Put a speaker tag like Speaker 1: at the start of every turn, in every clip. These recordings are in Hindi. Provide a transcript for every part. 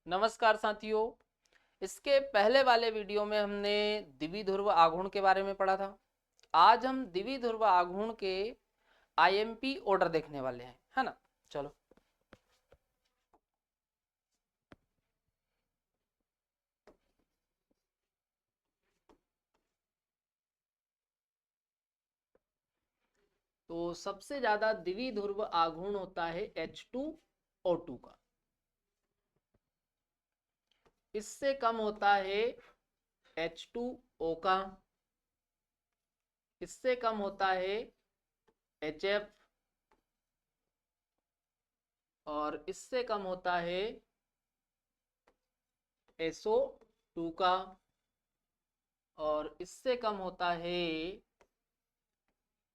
Speaker 1: नमस्कार साथियों। इसके पहले वाले वीडियो में हमने द्विध्रुव आघूर्ण के बारे में पढ़ा था। आज हम द्विध्रुव आघूर्ण के आईएमपी ऑर्डर देखने वाले हैं, है ना। चलो, तो सबसे ज्यादा द्विध्रुव आघूर्ण होता है H2O2 का। इससे कम होता है H2O का। इससे कम होता है HF। और इससे कम होता है SO2 का। और इससे कम होता है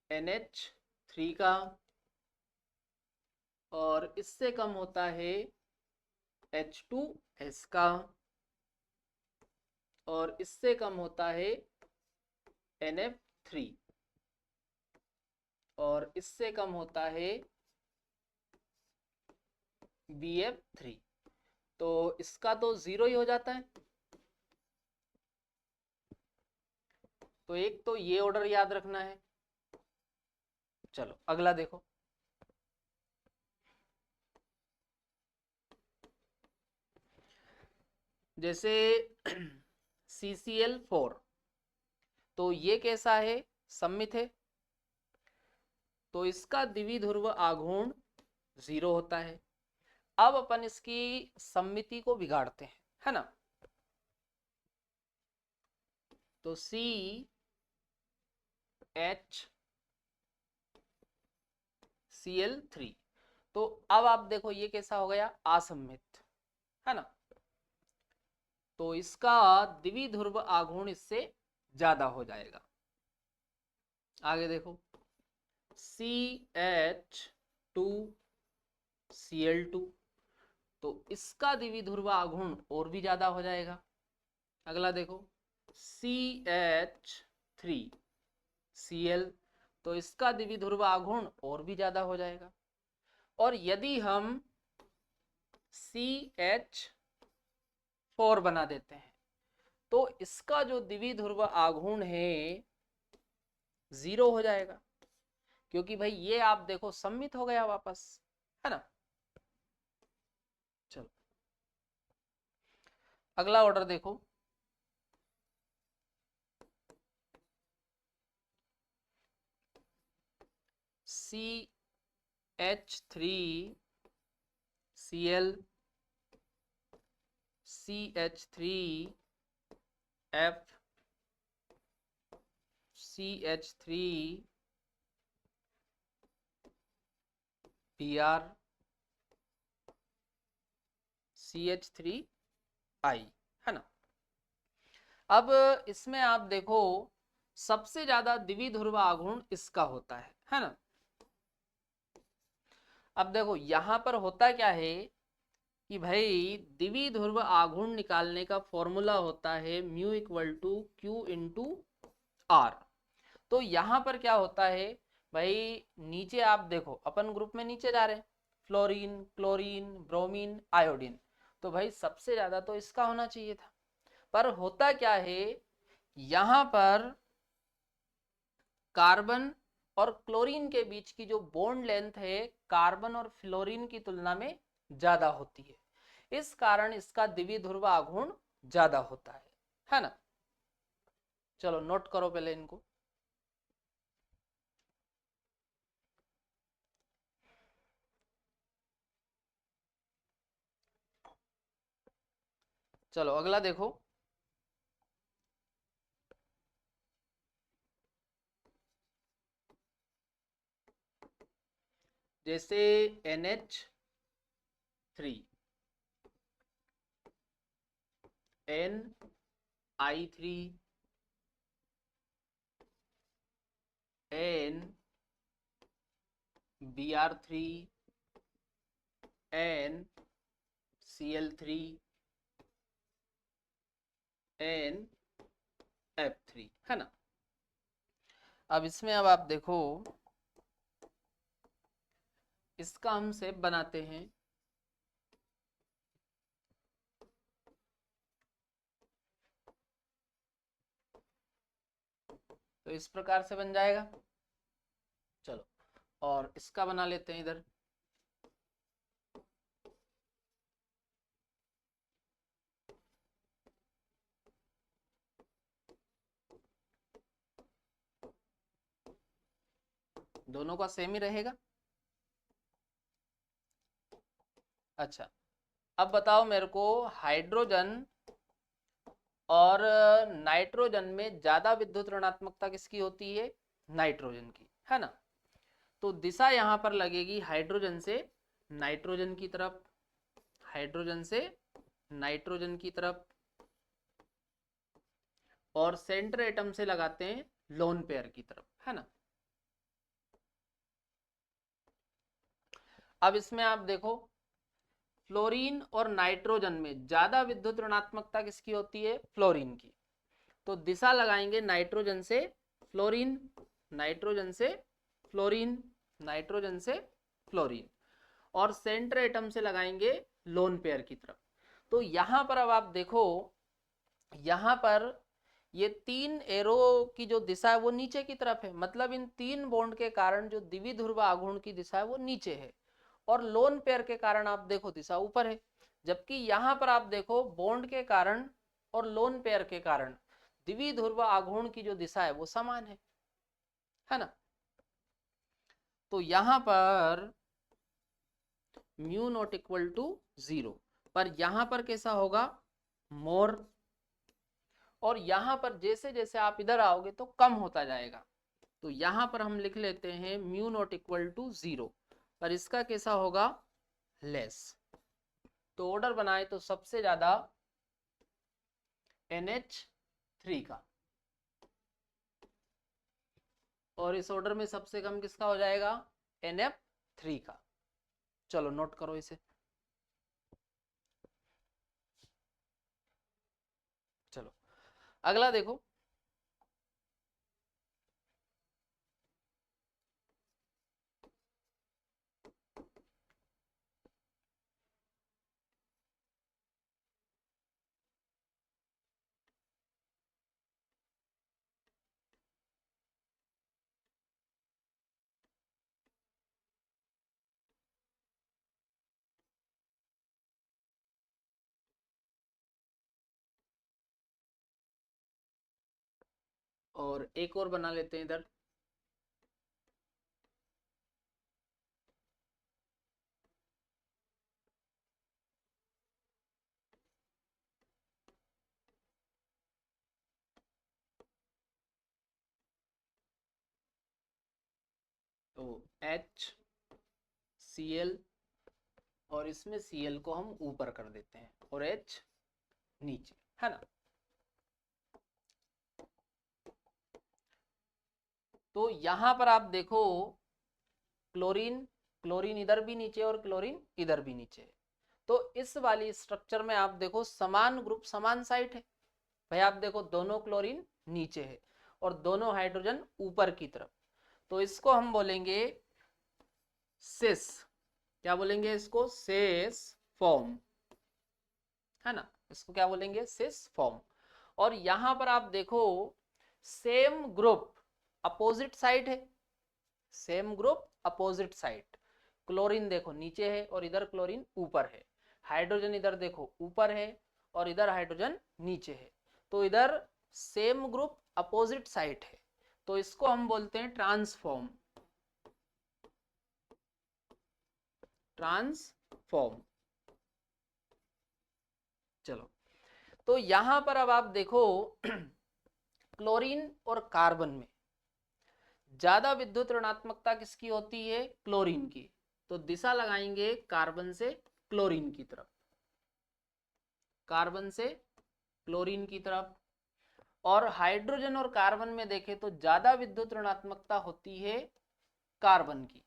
Speaker 1: NH3 का। और इससे कम होता है H2S का। और इससे कम होता है NF3। और इससे कम होता है BF3। तो इसका तो जीरो ही हो जाता है। तो एक तो ये ऑर्डर याद रखना है। चलो अगला देखो। जैसे CCl4, तो ये कैसा है? सममित है। तो इसका द्विध्रुव आघूर्ण 0 होता है। अब अपन इसकी सममिति को बिगाड़ते हैं, है ना। तो CHCl3। तो अब आप देखो ये कैसा हो गया? असममित, है ना। तो इसका द्विध्रुव आघूर्ण इससे ज्यादा हो जाएगा। आगे देखो, CH2Cl2, तो इसका द्विध्रुव आघूर्ण और भी ज्यादा हो जाएगा। अगला देखो, CH3Cl, तो इसका द्विध्रुव आघूर्ण और भी ज्यादा हो जाएगा। और यदि हम CH4 बना देते हैं तो इसका जो द्विध्रुव आघूर्ण है 0 हो जाएगा, क्योंकि भाई ये आप देखो सम्मित हो गया वापस, है ना। चलो अगला ऑर्डर देखो। CH3Cl, CH3F, CH3Br, CH3I, है ना। अब इसमें आप देखो सबसे ज्यादा द्विध्रुव आघूर्ण इसका होता है ना। अब देखो यहां पर होता क्या है कि भाई द्विध्रुव आघूर्ण निकालने का फॉर्मूला होता है mu equal to Q into R. तो यहां पर क्या होता है भाई, नीचे आप देखो अपन ग्रुप में नीचे जा रहे हैं, फ्लोरीन, क्लोरीन, ब्रोमीन, आयोडीन। तो भाई सबसे ज्यादा तो इसका होना चाहिए था। पर होता क्या है, यहां पर कार्बन और क्लोरीन के बीच की जो बॉन्ड लेंथ है कार्बन और फ्लोरीन की तुलना में ज्यादा होती है। इस कारण इसका द्विध्रुव आघूर्ण ज्यादा होता है ना। चलो नोट करो पहले इनको। चलो अगला देखो। जैसे NH3, Ni3, NBr3, NCl3, NF3, है ना। अब इसमें अब आप देखो इसका हम शेप बनाते हैं तो इस प्रकार से बन जाएगा। चलो और इसका बना लेते हैं इधर। दोनों का सेम ही रहेगा। अच्छा अब बताओ मेरे को, हाइड्रोजन और नाइट्रोजन में ज्यादा विद्युत ऋणात्मकता किसकी होती है? नाइट्रोजन की, है ना। तो दिशा यहां पर लगेगी हाइड्रोजन से नाइट्रोजन की तरफ, हाइड्रोजन से नाइट्रोजन की तरफ, और सेंटर एटम से लगाते हैं लोन पेयर की तरफ, है ना। अब इसमें आप देखो, फ्लोरीन और नाइट्रोजन में ज्यादा विद्युत ऋणात्मकता किसकी होती है? फ्लोरीन की। तो दिशा लगाएंगे नाइट्रोजन से फ्लोरीन, नाइट्रोजन से फ्लोरीन, नाइट्रोजन से फ्लोरीन, और सेंटर एटम से लगाएंगे लोन पेयर की तरफ। तो यहां पर अब आप देखो, यहां पर ये तीन एरो की जो दिशा है वो नीचे की तरफ है, मतलब इन तीन बॉन्ड के कारण जो द्विध्रुव आघूर्ण की दिशा है वो नीचे है, और लोन पेयर के कारण आप देखो दिशा ऊपर है। जबकि यहां पर आप देखो बॉन्ड के कारण और लोन पेयर के कारण द्विध्रुव आघूर्ण की जो दिशा है वो समान है ना। तो यहां पर म्यू नॉट इक्वल टू 0, पर यहां पर कैसा होगा? मोर। और यहां पर जैसे जैसे आप इधर आओगे तो कम होता जाएगा। तो यहां पर हम लिख लेते हैं म्यू नॉट इक्वल टू 0, पर इसका कैसा होगा? लेस। तो ऑर्डर बनाए तो सबसे ज्यादा NH3 का, और इस ऑर्डर में सबसे कम किसका हो जाएगा? NF3 का। चलो नोट करो इसे। चलो अगला देखो, और एक और बना लेते हैं इधर। तो HCl, और इसमें Cl को हम ऊपर कर देते हैं और H नीचे, है ना। तो यहां पर आप देखो, क्लोरीन, क्लोरीन इधर भी नीचे और क्लोरीन इधर भी नीचे है। तो इस वाली स्ट्रक्चर में आप देखो समान ग्रुप समान साइट है। भाई आप देखो दोनों क्लोरीन नीचे है और दोनों हाइड्रोजन ऊपर की तरफ। तो इसको हम बोलेंगे सिस। क्या बोलेंगे इसको? सिस फॉर्म, है ना। इसको क्या बोलेंगे? Cis form. और यहां पर आप देखो सेम ग्रुप अपोजिट साइड है, same group opposite side. Chlorine देखो नीचे है और इधर क्लोरीन ऊपर है, हाइड्रोजन इधर देखो ऊपर है और इधर हाइड्रोजन नीचे है। तो इधर सेम ग्रुप अपोजिट साइड है, तो इसको हम बोलते हैं ट्रांसफॉर्म, ट्रांसफॉर्म। चलो तो यहां पर अब आप देखो क्लोरीन और कार्बन में ज्यादा विद्युत ऋणात्मकता किसकी होती है? क्लोरीन की। तो दिशा लगाएंगे कार्बन से क्लोरीन की तरफ, कार्बन से क्लोरीन की तरफ। और हाइड्रोजन और कार्बन में देखें तो ज्यादा विद्युत ऋणात्मकता होती है कार्बन की।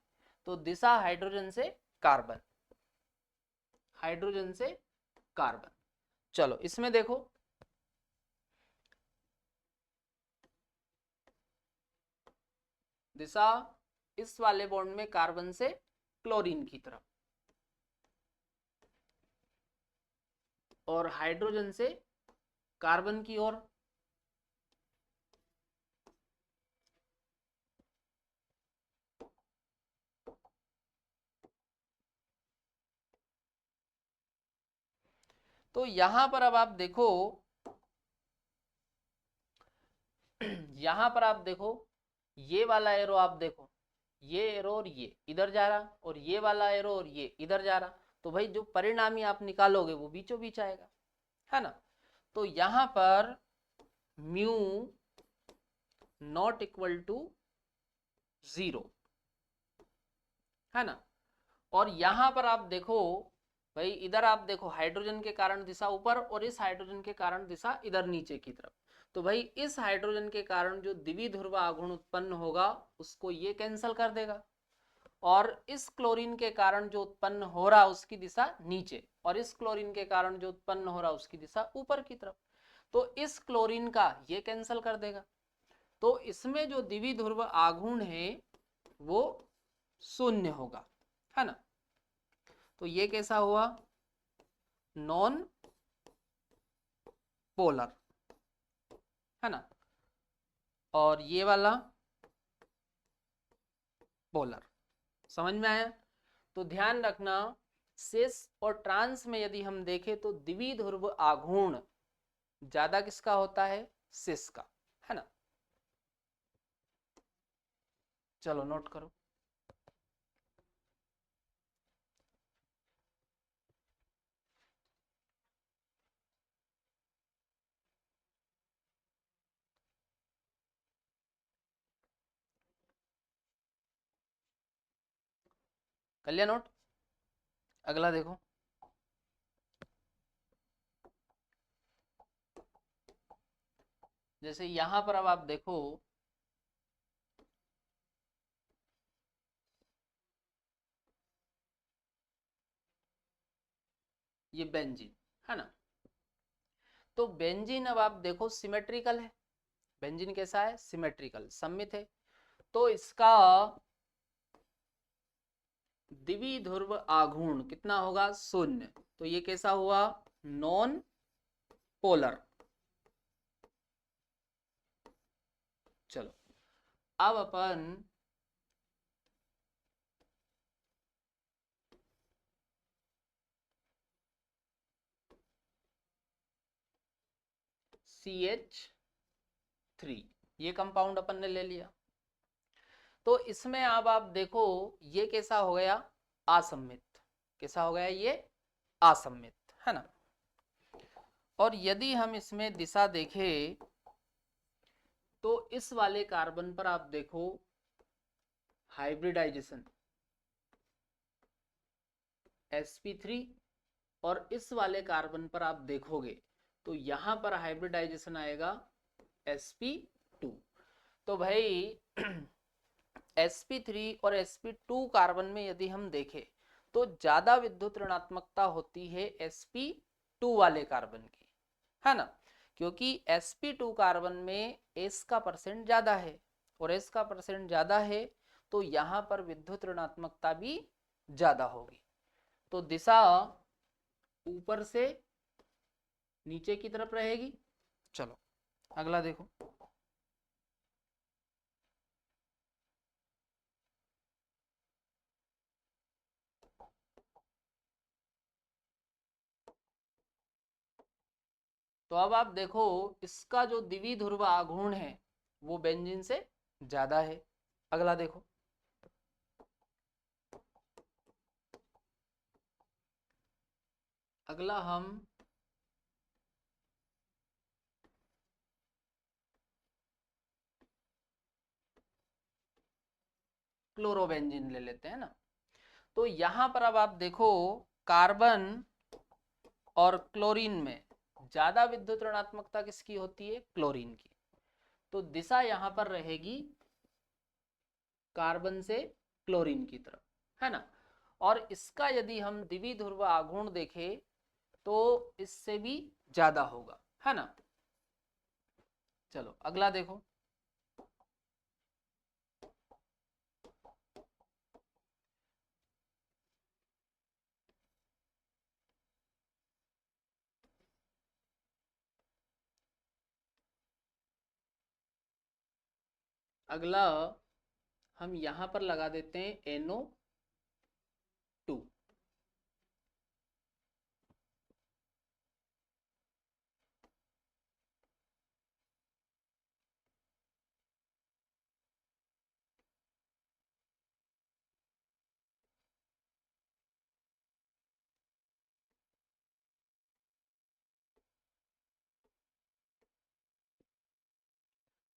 Speaker 1: तो दिशा हाइड्रोजन से कार्बन, हाइड्रोजन से कार्बन। चलो इसमें देखो, दिशा इस वाले बॉन्ड में कार्बन से क्लोरीन की तरफ, और हाइड्रोजन से कार्बन की ओर। तो यहां पर अब आप देखो, यहां पर आप देखो, ये वाला एरो आप देखो, ये एरो और ये इधर जा रहा, और ये वाला एरो और ये इधर जा रहा, तो भाई जो परिणामी आप निकालोगे वो बीचों बीच आएगा, है ना। तो यहां पर म्यू नॉट इक्वल टू 0, है ना। और यहां पर आप देखो भाई, इधर आप देखो हाइड्रोजन के कारण दिशा ऊपर और इस हाइड्रोजन के कारण दिशा इधर नीचे की तरफ। तो भाई इस हाइड्रोजन के कारण जो द्विध्रुव आघूर्ण उत्पन्न होगा उसको ये कैंसिल कर देगा, और इस क्लोरीन के कारण जो उत्पन्न हो रहा उसकी दिशा नीचे, और इस क्लोरीन के कारण जो उत्पन्न हो रहा उसकी दिशा ऊपर की तरफ। तो इस क्लोरीन का ये कैंसिल कर देगा, तो इसमें जो द्विध्रुव आघूर्ण है वो शून्य होगा, है ना। तो ये कैसा हुआ, नॉन पोलर, है ना। और ये वाला पोलर, समझ में आया। तो ध्यान रखना, सिस और ट्रांस में यदि हम देखें तो द्विध्रुव आघूर्ण ज्यादा किसका होता है, सिस का, है ना। चलो नोट करो। कर लिया नोट। अगला देखो, जैसे यहां पर अब आप देखो, ये बेंजीन, है ना। तो बेंजीन अब आप देखो सिमेट्रिकल है, बेंजीन कैसा है, सिमेट्रिकल, सममित है। तो इसका द्विध्रुव आघूर्ण कितना होगा, शून्य। तो ये कैसा हुआ, नॉन पोलर। चलो अब अपन CH3, ये कंपाउंड अपन ने ले लिया। तो इसमें अब आप देखो ये कैसा हो गया, असम्मित। कैसा हो गया ये, असम्मित, है ना। और यदि हम इसमें दिशा देखें तो इस वाले कार्बन पर आप देखो हाइब्रिडाइजेशन sp3, और इस वाले कार्बन पर आप देखोगे तो यहां पर हाइब्रिडाइजेशन आएगा sp2। तो भाई sp3 और sp2 कार्बन में यदि हम देखें तो ज्यादा विद्युत ऋणात्मकता होती है sp2 वाले कार्बन की, है ना। क्योंकि sp2 कार्बन में s का परसेंट ज्यादा है, और s का परसेंट ज्यादा है तो यहां पर विद्युत ऋणात्मकता भी ज्यादा होगी। तो दिशा ऊपर से नीचे की तरफ रहेगी। चलो अगला देखो, तो अब आप देखो इसका जो द्विध्रुव आघूर्ण है वो बेंजीन से ज्यादा है। अगला देखो, अगला हम क्लोरोबेंजीन ले लेते हैं ना। तो यहां पर अब आप देखो कार्बन और क्लोरीन में ज्यादा विद्युत ऋणात्मकता किसकी होती है, क्लोरीन की। तो दिशा यहां पर रहेगी कार्बन से क्लोरीन की तरफ, है ना। और इसका यदि हम द्विध्रुव आघूर्ण देखें तो इससे भी ज्यादा होगा, है ना। चलो अगला देखो, अगला हम यहां पर लगा देते हैं NO2।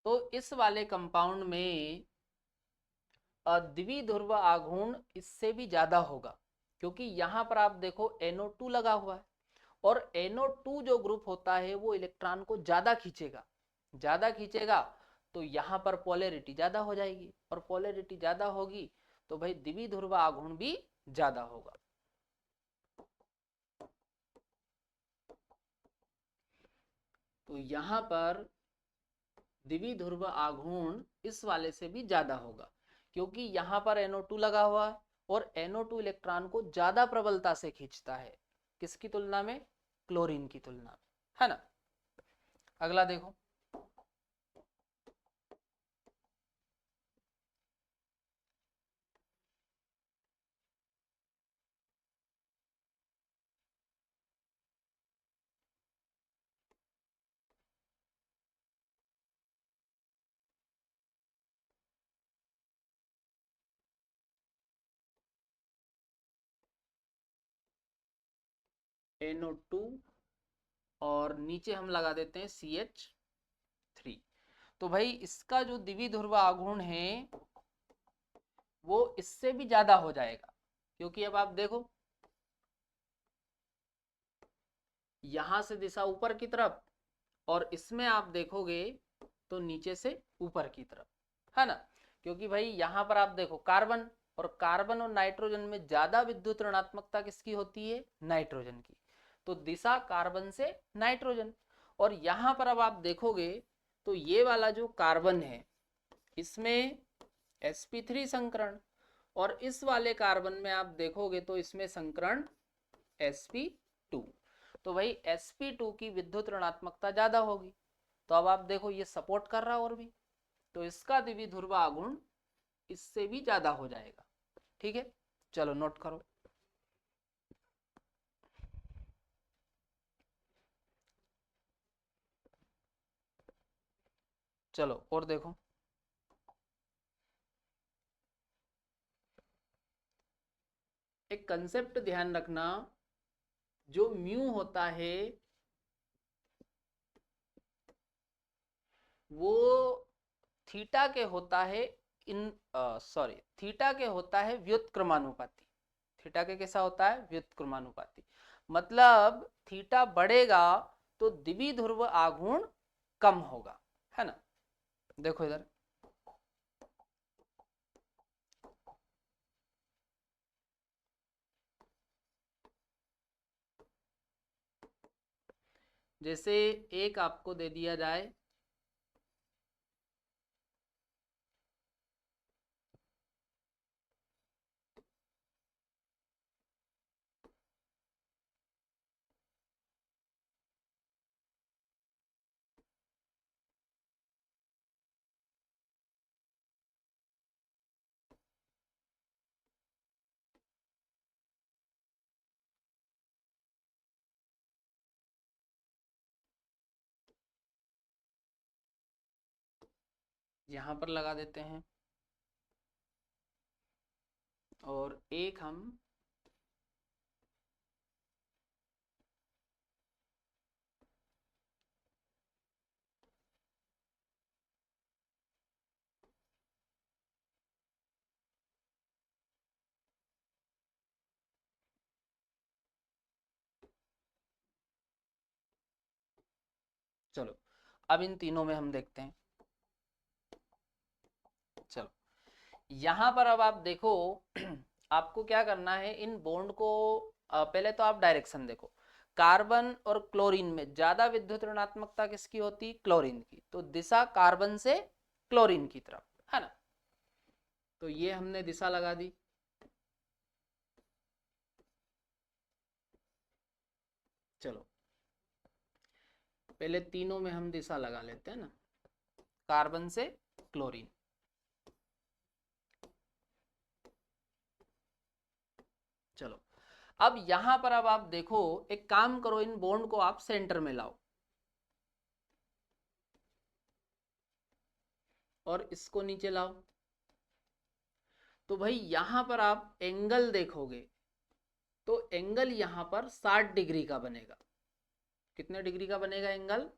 Speaker 1: तो इस वाले कंपाउंड में द्विध्रुव आघूर्ण इससे भी ज्यादा होगा, क्योंकि यहां पर आप देखो NO2 लगा हुआ है, और NO2 जो ग्रुप होता है वो इलेक्ट्रॉन को ज्यादा खींचेगा, तो यहां पर पोलैरिटी ज्यादा हो जाएगी, और पोलैरिटी ज्यादा होगी तो भाई द्विध्रुव आघूर्ण भी ज्यादा होगा। तो यहां पर द्विध्रुव आघूर्ण इस वाले से भी ज्यादा होगा, क्योंकि यहां पर NO2 लगा हुआ है, और NO2 इलेक्ट्रॉन को ज्यादा प्रबलता से खींचता है, किसकी तुलना में? क्लोरीन की तुलना में, है ना। अगला देखो, NO2 और नीचे हम लगा देते हैं CH3। तो भाई इसका जो द्विध्रुव आघूर्ण है वो इससे भी ज्यादा हो जाएगा, क्योंकि अब आप देखो यहां से दिशा ऊपर की तरफ, और इसमें आप देखोगे तो नीचे से ऊपर की तरफ, है ना। क्योंकि भाई यहां पर आप देखो कार्बन, और नाइट्रोजन में ज्यादा विद्युत ऋणात्मकता किसकी होती है? नाइट्रोजन की। तो दिशा कार्बन से नाइट्रोजन, और यहां पर अब आप देखोगे तो ये वाला जो कार्बन है इसमें sp3 संकरण, और इस वाले कार्बन में आप देखोगे तो इसमें संकरण sp2। तो भाई sp2 की विद्युत ऋणात्मकता ज्यादा होगी, तो अब आप देखो ये सपोर्ट कर रहा और भी, तो इसका द्विध्रुव आघूर्ण इससे भी ज्यादा हो जाएगा। ठीक है, चलो नोट करो। चलो और देखो, एक कंसेप्ट ध्यान रखना, जो म्यू होता है वो थीटा के होता है थीटा के होता है व्युत्क्रमानुपाती। थीटा के कैसा होता है? व्युत्क्रमानुपाती। मतलब थीटा बढ़ेगा तो द्विध्रुव आघूर्ण कम होगा, है ना। देखो इधर, जैसे एक आपको दे दिया जाए यहां पर लगा देते हैं, और एक हम चलो अब इन तीनों में हम देखते हैं। चलो यहां पर अब आप देखो आपको क्या करना है, इन बॉन्ड को पहले तो आप डायरेक्शन देखो। कार्बन और क्लोरीन में ज्यादा विद्युत ऋणात्मकता किसकी होती? क्लोरीन की। तो दिशा कार्बन से क्लोरीन की तरफ, है ना। तो ये हमने दिशा लगा दी। चलो पहले तीनों में हम दिशा लगा लेते हैं ना, कार्बन से क्लोरीन। चलो अब यहां पर अब आप देखो, एक काम करो, इन बॉन्ड को आप सेंटर में लाओ, और इसको नीचे लाओ। तो भाई यहां पर आप एंगल देखोगे तो एंगल यहां पर 60 डिग्री का बनेगा। कितने डिग्री का बनेगा एंगल?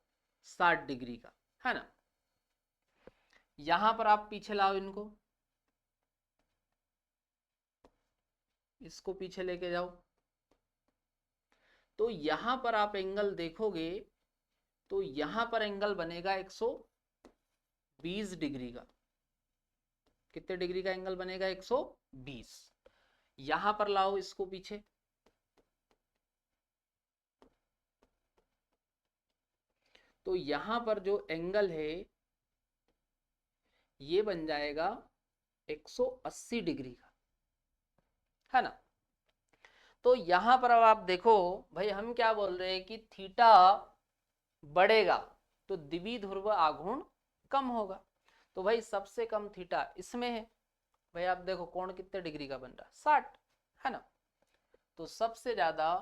Speaker 1: 60 डिग्री का, है ना। यहां पर आप पीछे लाओ इनको, इसको पीछे लेके जाओ, तो यहां पर आप एंगल देखोगे तो यहां पर एंगल बनेगा 120 डिग्री का। कितने डिग्री का एंगल बनेगा? 120। यहां पर लाओ इसको पीछे, तो यहां पर जो एंगल है ये बन जाएगा 180 डिग्री का, है ना। तो यहां पर अब आप देखो भाई, हम क्या बोल रहे हैं कि थीटा बढ़ेगा तो द्विध्रुव आघूर्ण कम होगा। तो भाई सबसे कम थीटा इसमें है। भाई आप देखो कोण कितने डिग्री का बन रहा है? 60, है ना। तो सबसे ज्यादा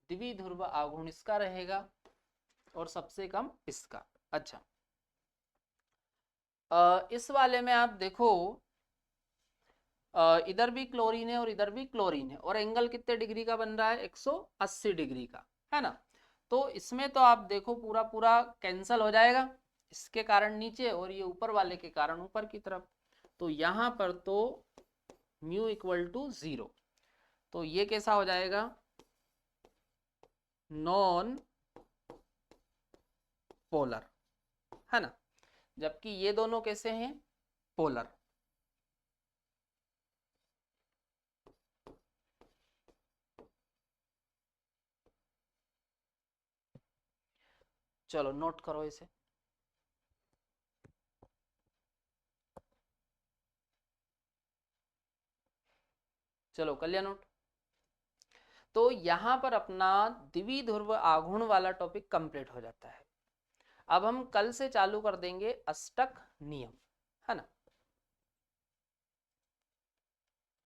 Speaker 1: द्विध्रुव आघूर्ण इसका रहेगा और सबसे कम इसका। अच्छा, इस वाले में आप देखो इधर भी क्लोरीन है और इधर भी क्लोरीन है, और एंगल कितने डिग्री का बन रहा है? 180 डिग्री का, है ना। तो इसमें तो आप देखो पूरा पूरा कैंसल हो जाएगा, इसके कारण नीचे और ये ऊपर वाले के कारण ऊपर की तरफ। तो यहां पर तो म्यू इक्वल टू 0, तो ये कैसा हो जाएगा? नॉन पोलर, है ना। जबकि ये दोनों कैसे हैं? पोलर। चलो नोट करो इसे। चलो कर लिया नोट। तो यहां पर अपना द्विध्रुव आघूर्ण वाला टॉपिक कंप्लीट हो जाता है। अब हम कल से चालू कर देंगे अष्टक नियम, है ना।